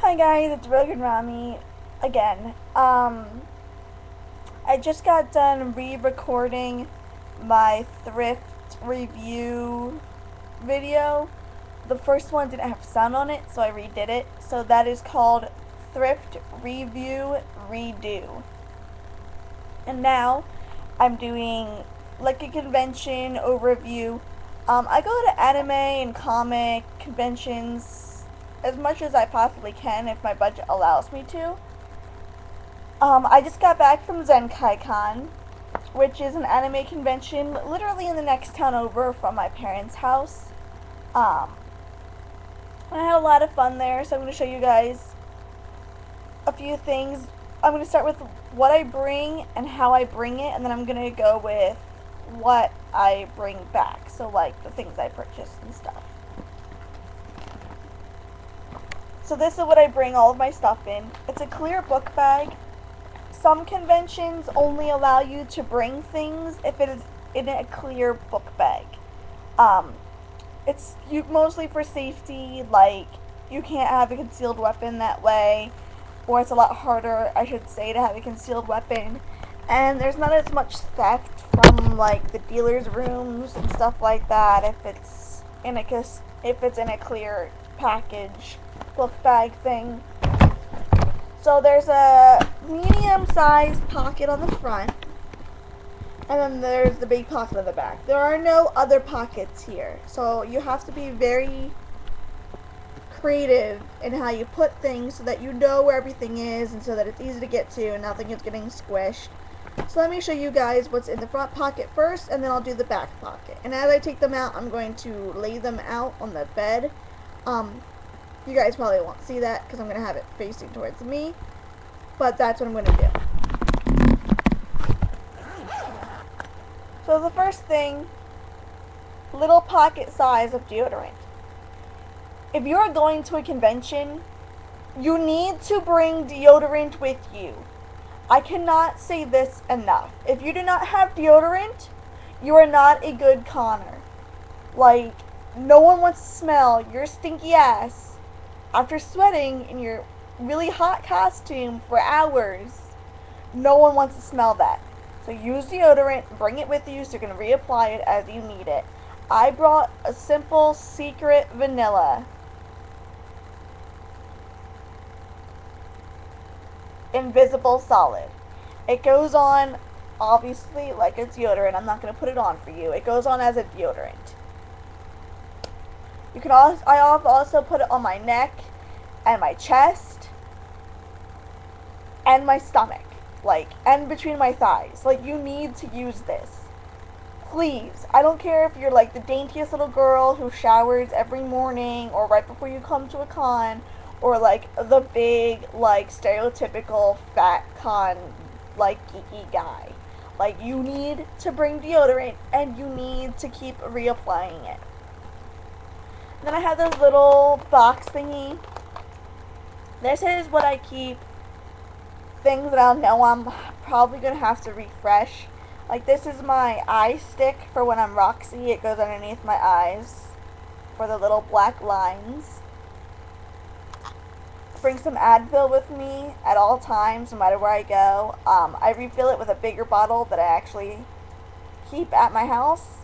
Hi guys, it's Rogan Rami again. I just got done re-recording my thrift review video. The first one didn't have sound on it, so I redid it. So that is called Thrift Review Redo. And now I'm doing like a convention overview. I go to anime and comic conventions as much as I possibly can if my budget allows me to. I just got back from Zenkai Con, which is an anime convention literally in the next town over from my parents' house. Um, I had a lot of fun there, so I'm going to show you guys a few things. I'm going to start with what I bring and how I bring it, and then I'm going to go with what I bring back. So, like, the things I purchased and stuff. So this is what I bring all of my stuff in. It's a clear book bag. Some conventions only allow you to bring things if it is in a clear book bag. It's mostly for safety, like you can't have a concealed weapon that way, or it's a lot harder, I should say, to have a concealed weapon. And there's not as much theft from like the dealer's rooms and stuff like that if it's in a clear package book bag thing. So there's a medium-sized pocket on the front, and then there's the big pocket on the back. There are no other pockets here, so you have to be very creative in how you put things so that you know where everything is and so that it's easy to get to and nothing is getting squished. So let me show you guys what's in the front pocket first, and then I'll do the back pocket. And as I take them out, I'm going to lay them out on the bed. You guys probably won't see that because I'm going to have it facing towards me, but that's what I'm going to do. So the first thing, little pocket size of deodorant. If you're going to a convention, you need to bring deodorant with you. I cannot say this enough. If you do not have deodorant, you are not a good conner. Like, no one wants to smell your stinky ass after sweating in your really hot costume for hours. No one wants to smell that. So use deodorant, bring it with you so you can reapply it as you need it. I brought a simple Secret Vanilla. Invisible Solid. It goes on, obviously, like a deodorant. I'm not going to put it on for you. It goes on as a deodorant. You can also, I also put it on my neck and my chest and my stomach, like, and between my thighs. Like, you need to use this. Please, I don't care if you're like the daintiest little girl who showers every morning or right before you come to a con, or like the big, like, stereotypical fat con, like, geeky guy. Like, you need to bring deodorant and you need to keep reapplying it. Then I have this little box thingy. This is what I keep things that I know I'm probably going to have to refresh. Like, this is my eye stick for when I'm Roxy. It goes underneath my eyes for the little black lines. Bring some Advil with me at all times, no matter where I go. I refill it with a bigger bottle that I actually keep at my house.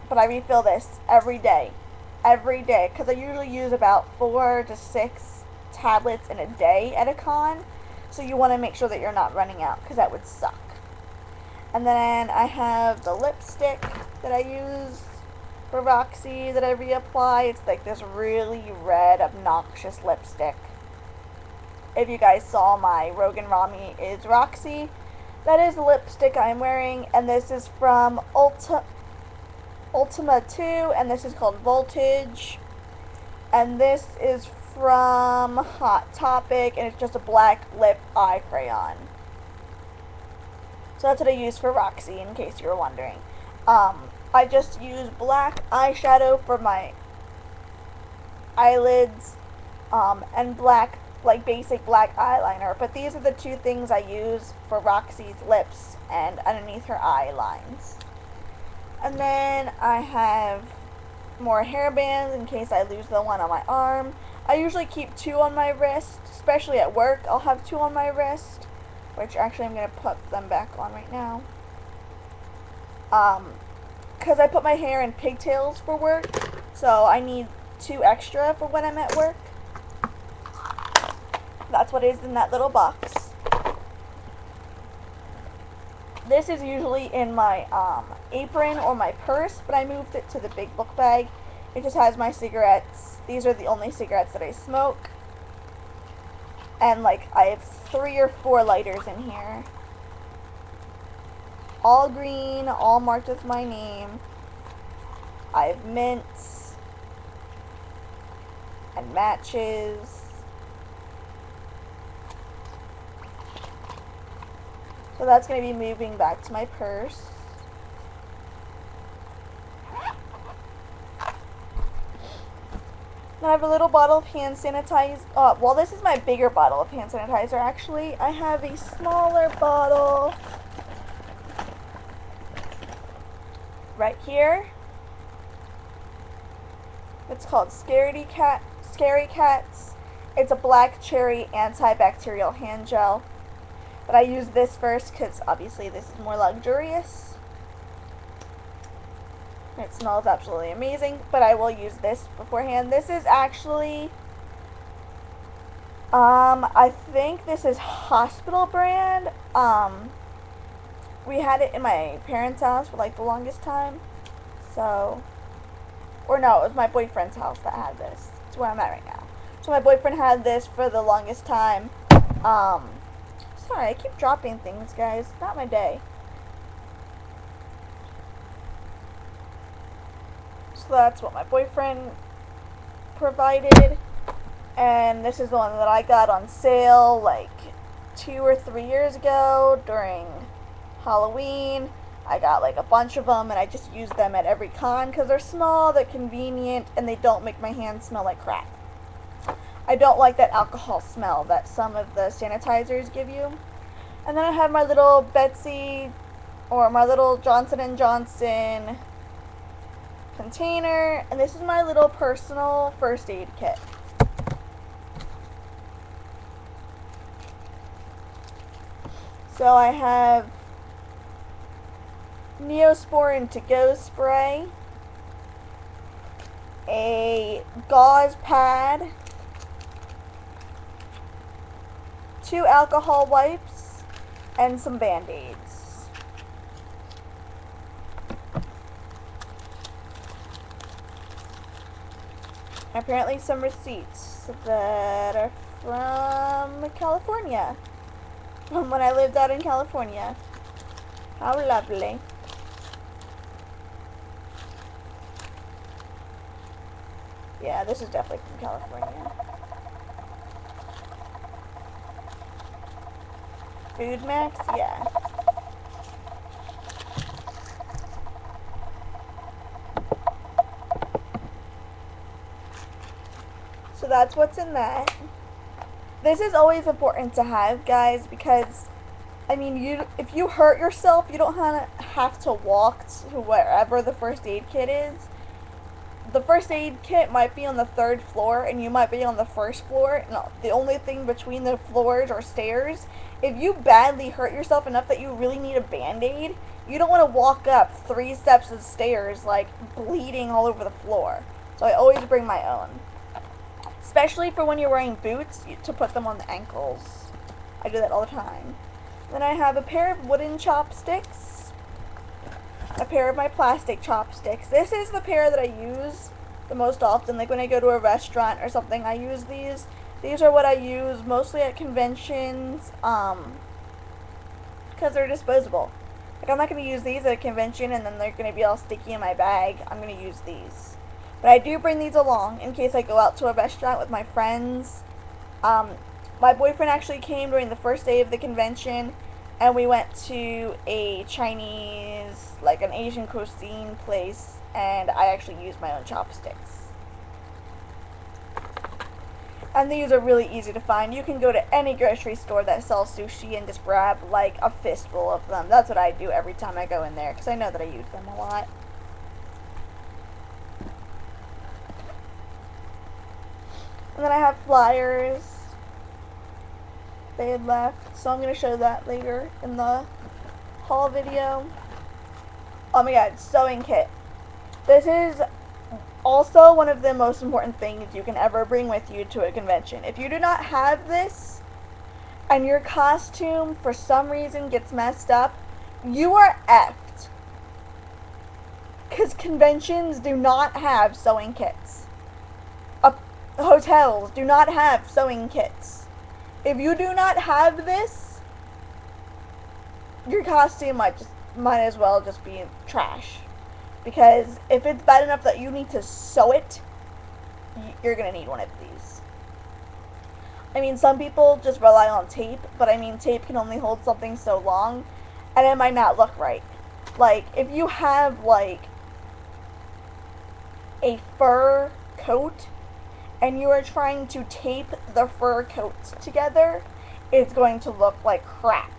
But I refill this every day, because I usually use about 4 to 6 tablets in a day at a con, so you want to make sure that you're not running out, because that would suck. And then I have the lipstick that I use for Roxy that I reapply. It's like this really red, obnoxious lipstick. If you guys saw my Rogan Rami is Roxy, that is the lipstick I'm wearing, and this is from Ultima 2, and this is called Voltage, and this is from Hot Topic, and it's just a black lip eye crayon. So that's what I use for Roxy, in case you were wondering. I just use black eyeshadow for my eyelids, and black, like, basic black eyeliner, but these are the two things I use for Roxy's lips and underneath her eye lines. And then I have more hair bands in case I lose the one on my arm. I usually keep 2 on my wrist, especially at work. I'll have 2 on my wrist, which actually I'm going to put them back on right now. Because I put my hair in pigtails for work, so I need 2 extra for when I'm at work. That's what is in that little box. This is usually in my apron or my purse, but I moved it to the big book bag. It just has my cigarettes. These are the only cigarettes that I smoke. And like I have 3 or 4 lighters in here. All green, all marked with my name. I have mints and matches. So that's going to be moving back to my purse. Then I have a little bottle of hand sanitizer. Well, this is my bigger bottle of hand sanitizer, actually. I have a smaller bottle right here. It's called Scary Cats. It's a black cherry antibacterial hand gel. But I use this first because obviously this is more luxurious. It smells absolutely amazing, but I will use this beforehand. This is actually, I think this is hospital brand. We had it in my parents' house for like the longest time. So, or no, it was my boyfriend's house that had this. It's where I'm at right now. So my boyfriend had this for the longest time. Sorry, I keep dropping things, guys. Not my day. So that's what my boyfriend provided. And this is the one that I got on sale like 2 or 3 years ago during Halloween. I got like a bunch of them and I just use them at every con because they're small, they're convenient, and they don't make my hands smell like crap. I don't like that alcohol smell that some of the sanitizers give you. And then I have my little Betsy, or my little Johnson & Johnson container. And this is my little personal first aid kit. So I have Neosporin to-go spray, a gauze pad, 2 alcohol wipes, and some Band-Aids. Apparently some receipts that are from California. From when I lived out in California. How lovely. Yeah, this is definitely from California. Food Max? Yeah. So that's what's in that. This is always important to have, guys, because I mean, if you hurt yourself, you don't have to walk to wherever the first aid kit is. The first aid kit might be on the 3rd floor, and you might be on the 1st floor. No, the only thing between the floors are stairs. If you badly hurt yourself enough that you really need a Band-Aid, you don't want to walk up 3 steps of stairs, like, bleeding all over the floor. So I always bring my own. Especially for when you're wearing boots, to put them on the ankles. I do that all the time. Then I have a pair of wooden chopsticks, a pair of my plastic chopsticks. This is the pair that I use the most often. Like when I go to a restaurant or something, I use these. These are what I use mostly at conventions, because they're disposable. Like I'm not going to use these at a convention and then they're going to be all sticky in my bag. I'm going to use these. But I do bring these along in case I go out to a restaurant with my friends. My boyfriend actually came during the first day of the convention, and we went to a Chinese, like an Asian cuisine place, and I actually used my own chopsticks. And these are really easy to find. You can go to any grocery store that sells sushi and just grab like a fistful of them. That's what I do every time I go in there, because I know that I use them a lot. And then I have flyers they had left, so I'm going to show that later in the haul video. Oh my god, sewing kit. This is also one of the most important things you can ever bring with you to a convention. If you do not have this, and your costume for some reason gets messed up, you are effed. Because conventions do not have sewing kits. Hotels do not have sewing kits. If you do not have this, your costume might as well just be trash. Because if it's bad enough that you need to sew it, you're going to need one of these. I mean, some people just rely on tape, but I mean, tape can only hold something so long, and it might not look right. Like, if you have, like, a fur coat, and you are trying to tape the fur coats together, it's going to look like crap.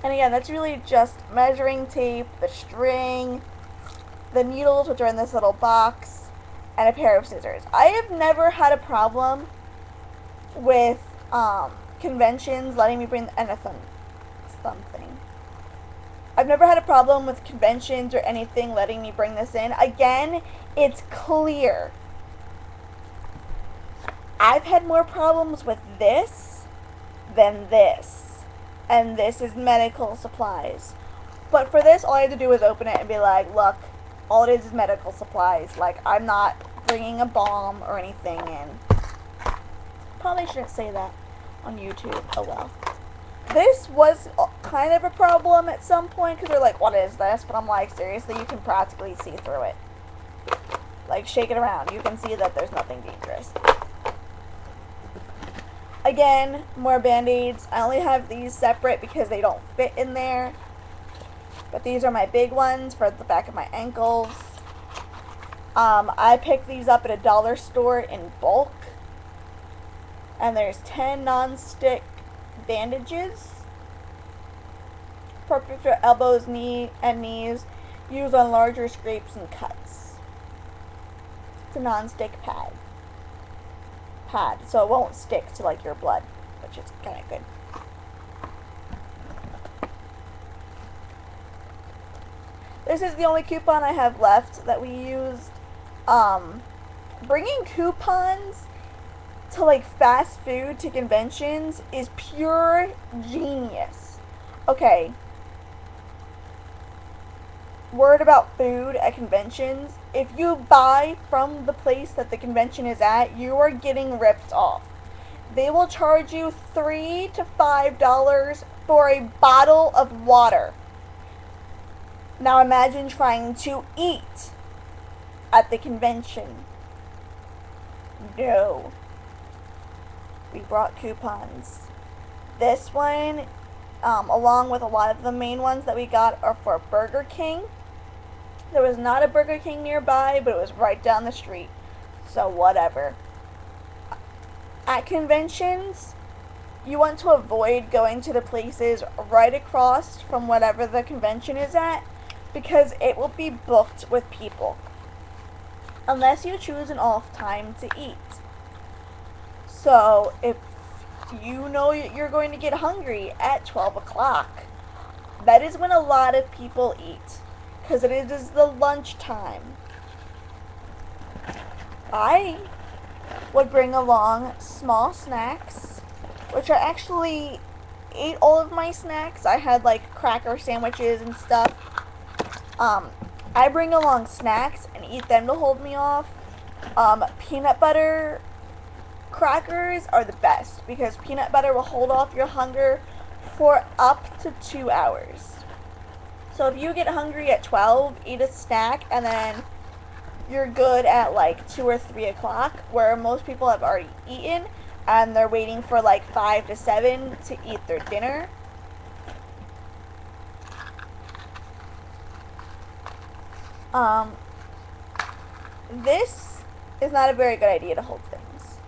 And again, that's really just measuring tape, the string, the needles, which are in this little box, and a pair of scissors. I have never had a problem with conventions letting me bring something. I've never had a problem with conventions or anything letting me bring this in. Again, it's clear. I've had more problems with this than this. And this is medical supplies. But for this, all I had to do was open it and be like, look, all it is medical supplies. Like, I'm not bringing a bomb or anything in. Probably shouldn't say that on YouTube. Oh well. This was kind of a problem at some point because they're like, what is this? But I'm like, seriously, you can practically see through it. Like, shake it around. You can see that there's nothing dangerous. Again, more band-aids. I only have these separate because they don't fit in there. But these are my big ones for the back of my ankles. I picked these up at a dollar store in bulk. And there's 10 non-stick bandages. Perfect for elbows, and knees. Used on larger scrapes and cuts. It's a non-stick pad, so it won't stick to like your blood, which is kind of good. This is the only coupon I have left that we used. Bringing coupons to like fast food to conventions is pure genius. Okay. Word about food at conventions. If you buy from the place that the convention is at, you are getting ripped off. They will charge you $3 to $5 for a bottle of water. Now imagine trying to eat at the convention. No. We brought coupons. This one, along with a lot of the main ones that we got, are for Burger King. There was not a Burger King nearby, but it was right down the street. So whatever. At conventions, you want to avoid going to the places right across from whatever the convention is at, because it will be booked with people. Unless you choose an off time to eat. So if you know you're going to get hungry at 12 o'clock, that is when a lot of people eat. Because it is the lunch time. I would bring along small snacks, which I actually ate all of my snacks. I had like cracker sandwiches and stuff. I bring along snacks and eat them to hold me off. Peanut butter crackers are the best because peanut butter will hold off your hunger for up to 2 hours. So if you get hungry at 12, eat a snack, and then you're good at like 2 or 3 o'clock, where most people have already eaten, and they're waiting for like 5 to 7 to eat their dinner. This is not a very good idea to hold things.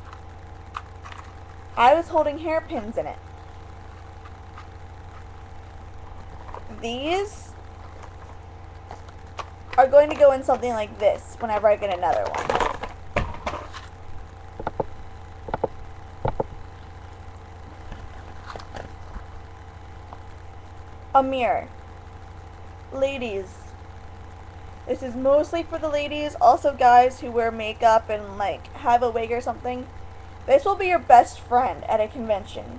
I was holding hairpins in it. These are going to go in something like this whenever I get another one. A mirror. Ladies. This is mostly for the ladies. Also guys who wear makeup and like have a wig or something. This will be your best friend at a convention.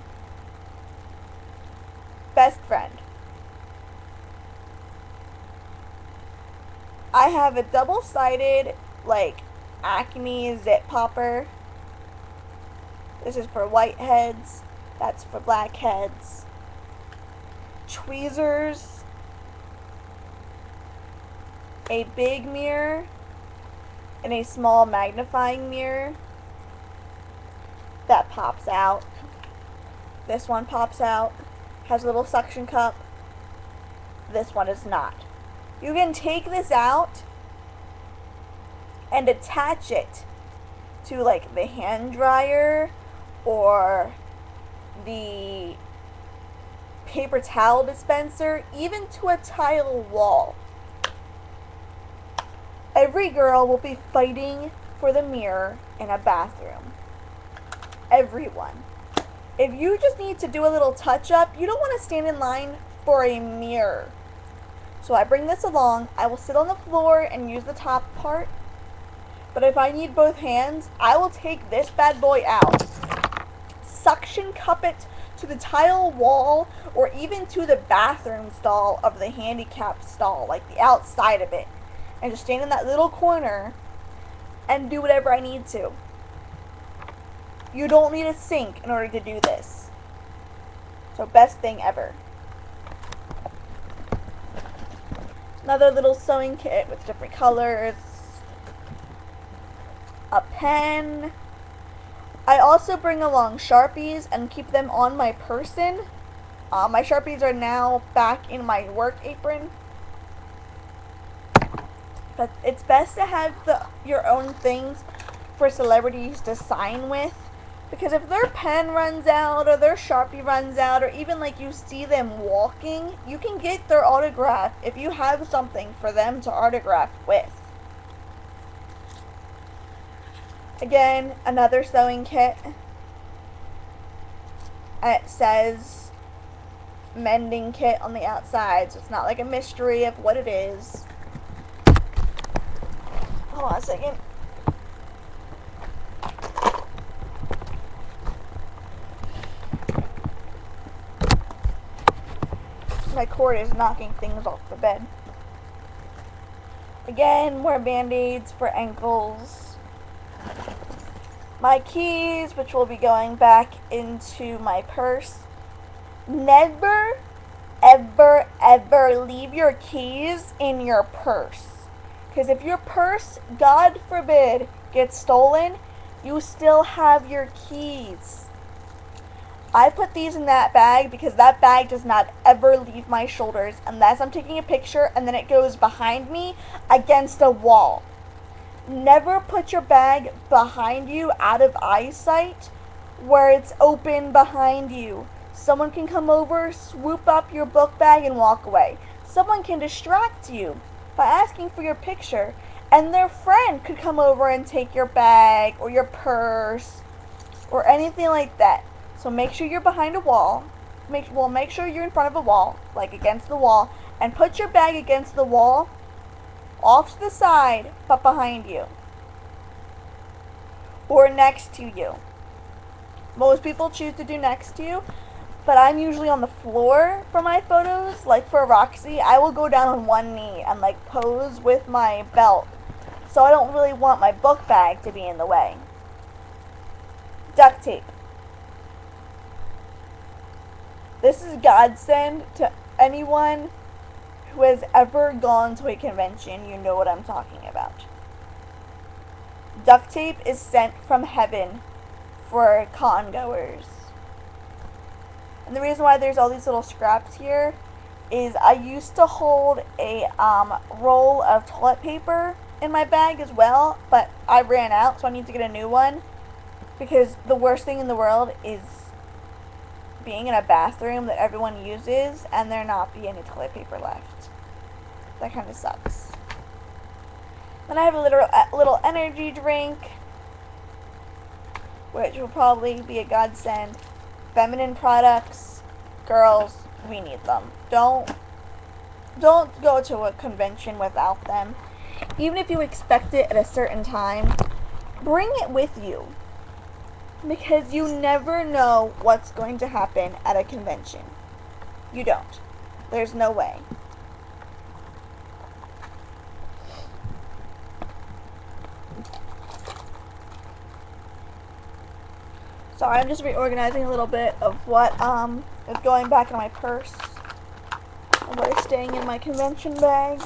Best friend. I have a double-sided like Acme zip popper. This is for whiteheads. That's for blackheads. Tweezers. A big mirror. And a small magnifying mirror. That pops out. This one pops out. Has a little suction cup. This one is not. You can take this out and attach it to like the hand dryer or the paper towel dispenser, even to a tile wall. Every girl will be fighting for the mirror in a bathroom. Everyone. If you just need to do a little touch up, you don't want to stand in line for a mirror. So I bring this along. I will sit on the floor and use the top part. But if I need both hands, I will take this bad boy out, suction cup it to the tile wall or even to the bathroom stall of the handicap stall, like the outside of it, and just stand in that little corner and do whatever I need to. You don't need a sink in order to do this. So best thing ever. Another little sewing kit with different colors. A pen. I also bring along Sharpies and keep them on my person. My Sharpies are now back in my work apron. But it's best to have your own things for celebrities to sign with. Because if their pen runs out or their Sharpie runs out or even like you see them walking, you can get their autograph if you have something for them to autograph with. Again, another sewing kit. It says mending kit on the outside, so it's not like a mystery of what it is. Hold on a second. My cord is knocking things off the bed. Again, more band-aids for ankles. My keys, which will be going back into my purse. Never, ever, ever leave your keys in your purse. Because if your purse, God forbid, gets stolen, you still have your keys. I put these in that bag because that bag does not ever leave my shoulders unless I'm taking a picture and then it goes behind me against a wall. Never put your bag behind you out of eyesight where it's open behind you. Someone can come over, swoop up your book bag and walk away. Someone can distract you by asking for your picture and their friend could come over and take your bag or your purse or anything like that. So make sure you're behind a wall. Make sure you're in front of a wall, like against the wall, and put your bag against the wall, off to the side, but behind you. Or next to you. Most people choose to do next to you, but I'm usually on the floor for my photos. Like for Roxy, I will go down on one knee and like pose with my belt. So I don't really want my book bag to be in the way. Duct tape. This is godsend to anyone who has ever gone to a convention. You know what I'm talking about. Duct tape is sent from heaven for con goers. And the reason why there's all these little scraps here is I used to hold a roll of toilet paper in my bag as well, but I ran out, so I need to get a new one. Because the worst thing in the world is being in a bathroom that everyone uses and there not be any toilet paper left. That kind of sucks. Then I have a little energy drink, which will probably be a godsend. Feminine products, girls, we need them. Don't go to a convention without them. Even if you expect it at a certain time, bring it with you. Because you never know what's going to happen at a convention. You don't. There's no way. Sorry, I'm just reorganizing a little bit of what is going back in my purse and what is staying in my convention bag.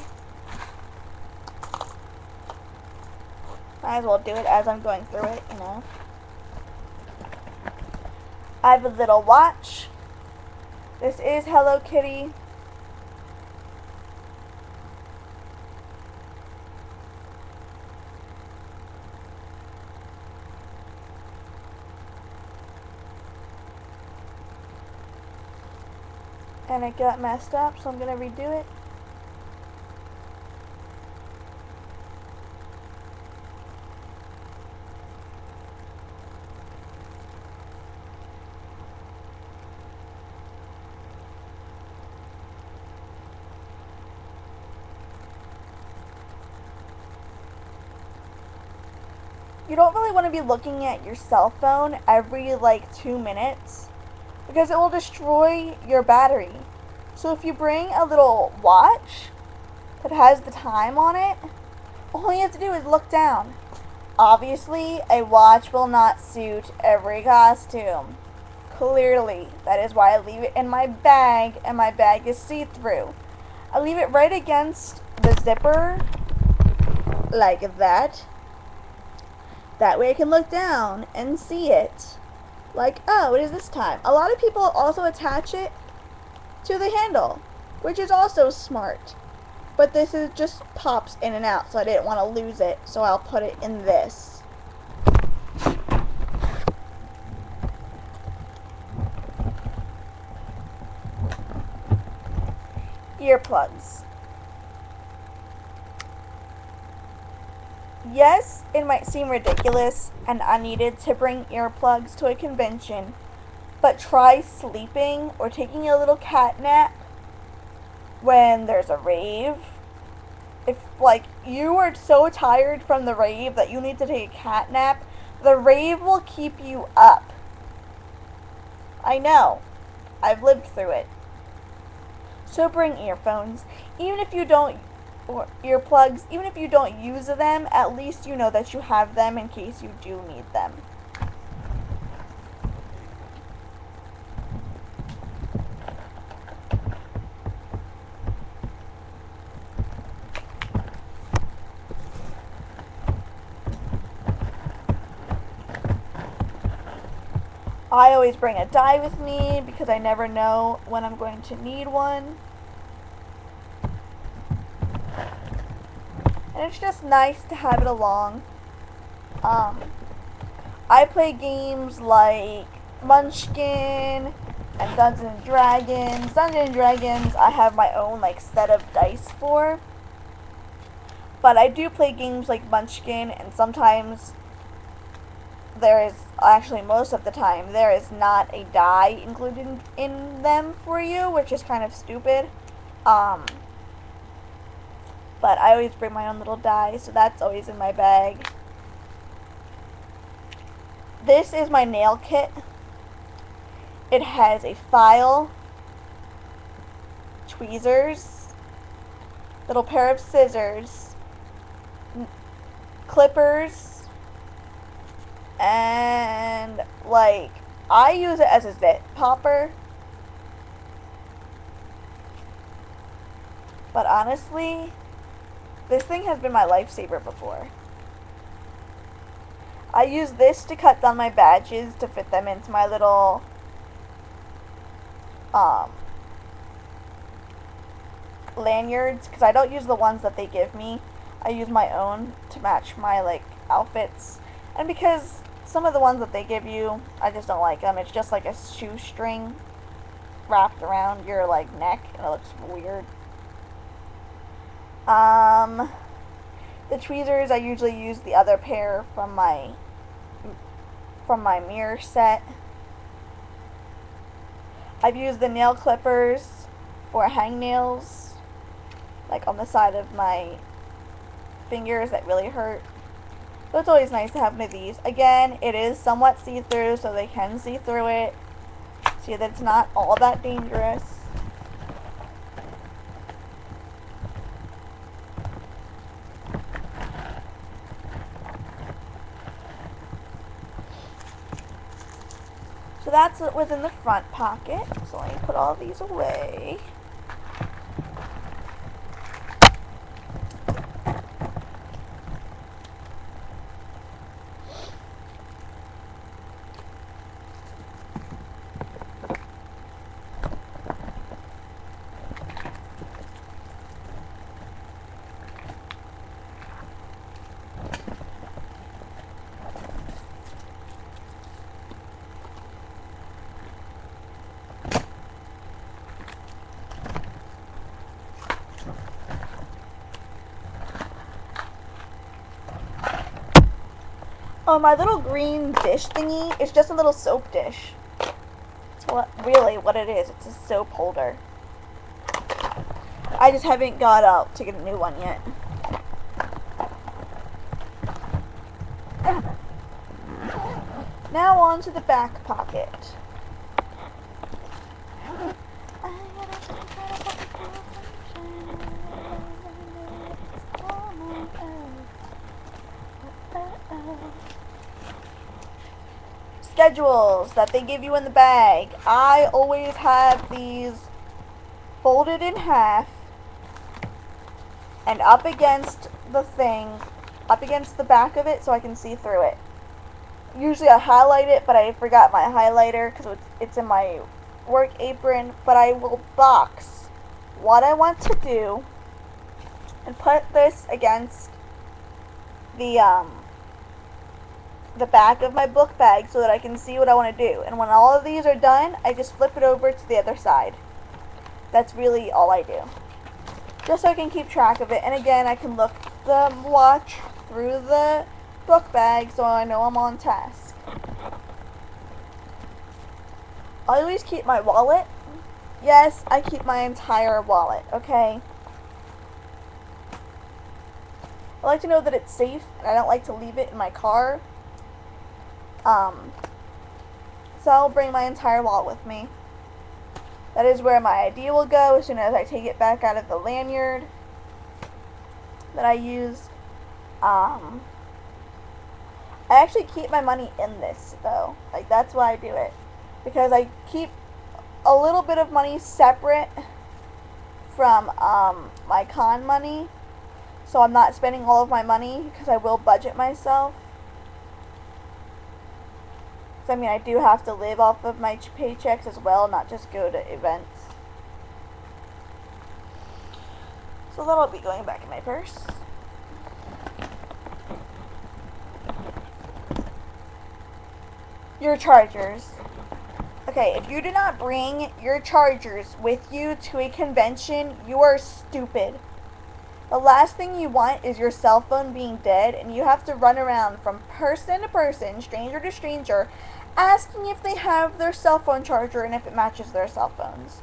Might as well do it as I'm going through it, you know. I have a little watch. This is Hello Kitty. And it got messed up, so I'm going to redo it. You don't really want to be looking at your cell phone every like 2 minutes because it will destroy your battery. So if you bring a little watch that has the time on it, all you have to do is look down. Obviously, a watch will not suit every costume. Clearly, that is why I leave it in my bag, and my bag is see-through. I leave it right against the zipper, like that. That way I can look down and see it. Like, oh, it is this time. A lot of people also attach it to the handle, which is also smart. But this is just pops in and out, so I didn't want to lose it, so I'll put it in this. Earplugs. Yes, it might seem ridiculous and unneeded to bring earplugs to a convention, but try sleeping or taking a little cat nap when there's a rave. If, like, you are so tired from the rave that you need to take a cat nap, the rave will keep you up. I know. I've lived through it. So bring earphones. Even if you don't, or earplugs, even if you don't use them, at least you know that you have them in case you do need them. I always bring a die with me because I never know when I'm going to need one. And it's just nice to have it along. I play games like Munchkin and Dungeons and Dragons. Dungeons and Dragons I have my own like set of dice for. But I do play games like Munchkin, and sometimes there is, actually most of the time, there is not a die included in them for you, which is kind of stupid. But I always bring my own little die, so that's always in my bag. This is my nail kit. It has a file, tweezers, little pair of scissors, clippers, and like I use it as a zit popper. But honestly, this thing has been my lifesaver before. I use this to cut down my badges to fit them into my little lanyards, because I don't use the ones that they give me. I use my own to match my like outfits, and because some of the ones that they give you, I just don't like them. It's just like a shoestring wrapped around your like neck, and it looks weird. The tweezers, I usually use the other pair from my mirror set. I've used the nail clippers for hangnails, like on the side of my fingers that really hurt. So it's always nice to have one of these. Again, it is somewhat see-through, so they can see through it. See that it's not all that dangerous. So that's what was in the front pocket. So let me put all these away. Oh, my little green dish thingy is just a little soap dish. It's really what it is. It's a soap holder. I just haven't got out to get a new one yet. Now on to the back pocket. Schedules that they give you in the bag. I always have these folded in half and up against the thing, up against the back of it so I can see through it. Usually I highlight it, but I forgot my highlighter because it's in my work apron, but I will box what I want to do and put this against the back of my book bag so that I can see what I want to do. And when all of these are done, I just flip it over to the other side. That's really all I do. Just so I can keep track of it. And again, I can look the watch through the book bag so I know I'm on task. I always keep my wallet. Yes, I keep my entire wallet, okay? I like to know that it's safe, and I don't like to leave it in my car. So I'll bring my entire wallet with me. That is where my ID will go as soon as I take it back out of the lanyard that I used. I actually keep my money in this, though. Like, that's why I do it. Because I keep a little bit of money separate from my con money. So I'm not spending all of my money because I will budget myself. So, I mean, I do have to live off of my paychecks as well, not just go to events. So that'll be going back in my purse. Your chargers. Okay, if you do not bring your chargers with you to a convention, you are stupid. The last thing you want is your cell phone being dead and you have to run around from person to person, stranger to stranger, asking if they have their cell phone charger and if it matches their cell phones.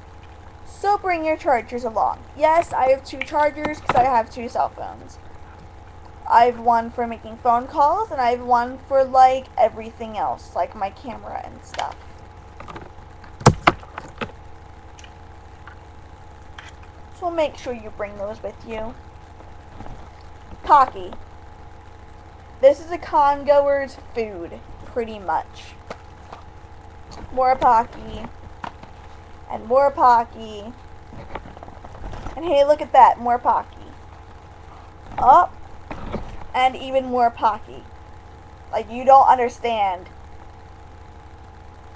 So bring your chargers along. Yes, I have 2 chargers because I have 2 cell phones. I have one for making phone calls and I have one for like everything else, like my camera and stuff. So make sure you bring those with you. Pocky. This is a con goer's food, pretty much. More Pocky. And more Pocky. And hey, look at that, more Pocky. Oh, and even more Pocky. Like, you don't understand.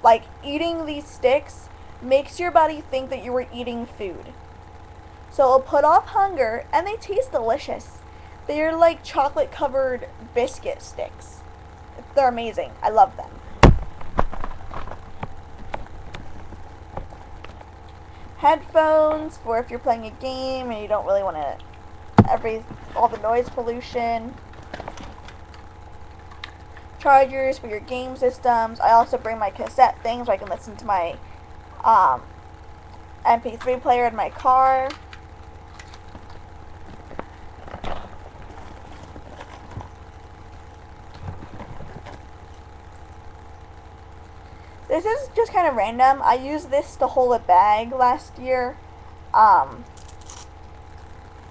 Like, eating these sticks makes your body think that you were eating food. So it'll put off hunger, and they taste delicious. They're like chocolate-covered biscuit sticks. They're amazing. I love them. Headphones for if you're playing a game and you don't really want to all the noise pollution. Chargers for your game systems. I also bring my cassette thing so I can listen to my MP3 player in my car. This is just kind of random. I used this to hold a bag last year.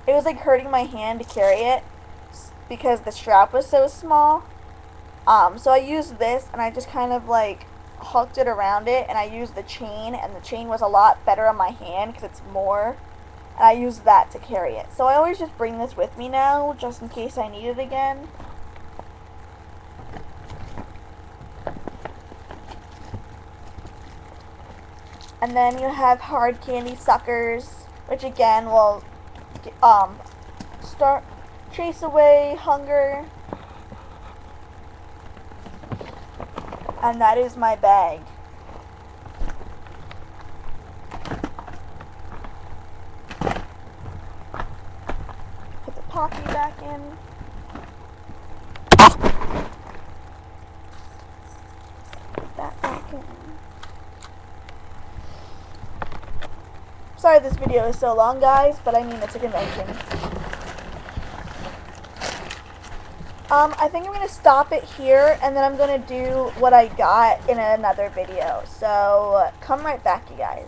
It was like hurting my hand to carry it because the strap was so small. So I used this and I just kind of like hooked it around it, and I used the chain, and the chain was a lot better on my hand because it's more, and I used that to carry it. So I always just bring this with me now just in case I need it again. And then you have hard candy suckers, which again will chase away hunger. And that is my bag. Put the Pocky back in. Put that back in. Sorry this video is so long, guys, but I mean it's a convention. I think I'm going to stop it here, and then I'm going to do what I got in another video. So, come right back, you guys.